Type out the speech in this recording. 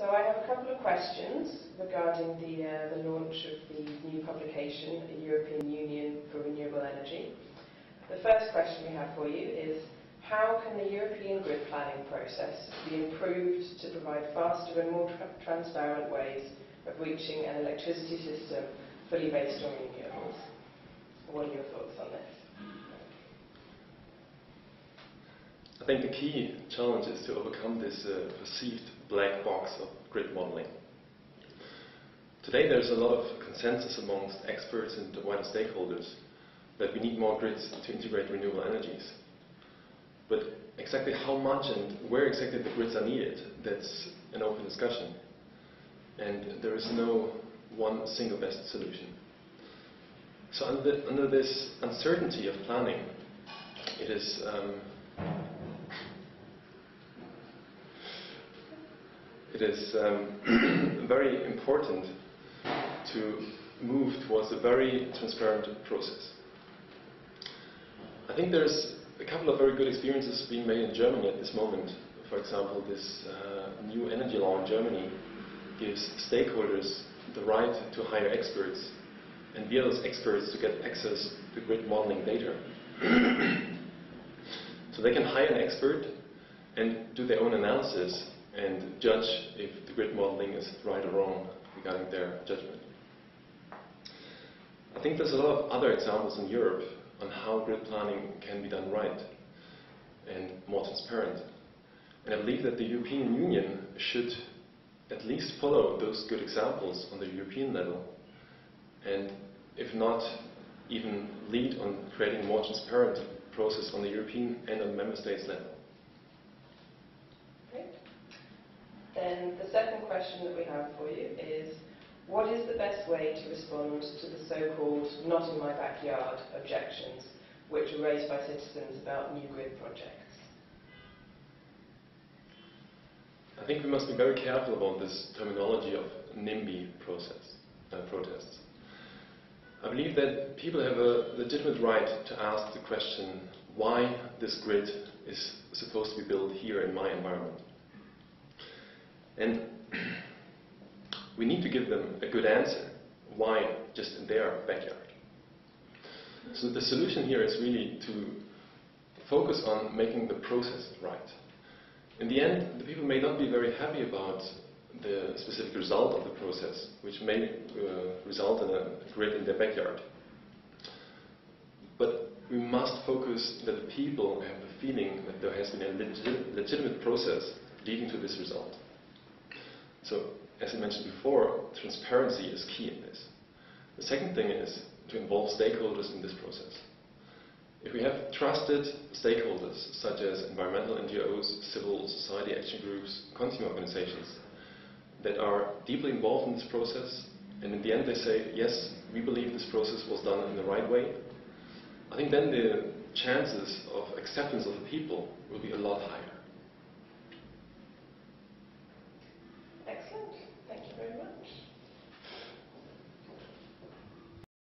So I have a couple of questions regarding the launch of the new publication, the European Union for Renewable Energy. The first question we have for you is, how can the European grid planning process be improved to provide faster and more transparent ways of reaching an electricity system fully based on renewables? What are your thoughts on this? I think the key challenge is to overcome this perceived black box of grid modeling. Today there's a lot of consensus amongst experts and the wider stakeholders that we need more grids to integrate renewable energies. But exactly how much and where exactly the grids are needed, that's an open discussion. And there is no one single best solution. So under this uncertainty of planning, it is very important to move towards a very transparent process. I think there's a couple of very good experiences being made in Germany at this moment. For example, this new energy law in Germany gives stakeholders the right to hire experts and via those experts to get access to grid modeling data. So they can hire an expert and do their own analysis and judge if the grid modeling is right or wrong regarding their judgment. I think there's a lot of other examples in Europe on how grid planning can be done right and more transparent. And I believe that the European Union should at least follow those good examples on the European level, and if not, even lead on creating a more transparent process on the European and on the Member States level. Then the second question that we have for you is, what is the best way to respond to the so-called not in my backyard objections which are raised by citizens about new grid projects? I think we must be very careful about this terminology of NIMBY protests. I believe that people have a legitimate right to ask the question why this grid is supposed to be built here in my environment. And we need to give them a good answer. Why just in their backyard? So the solution here is really to focus on making the process right. In the end, the people may not be very happy about the specific result of the process, which may result in a grid in their backyard. But we must focus that the people have the feeling that there has been a legitimate process leading to this result. So, as I mentioned before, transparency is key in this. The second thing is to involve stakeholders in this process. If we have trusted stakeholders, such as environmental NGOs, civil society action groups, consumer organizations, that are deeply involved in this process, and in the end they say, yes, we believe this process was done in the right way, I think then the chances of acceptance of the people will be a lot higher.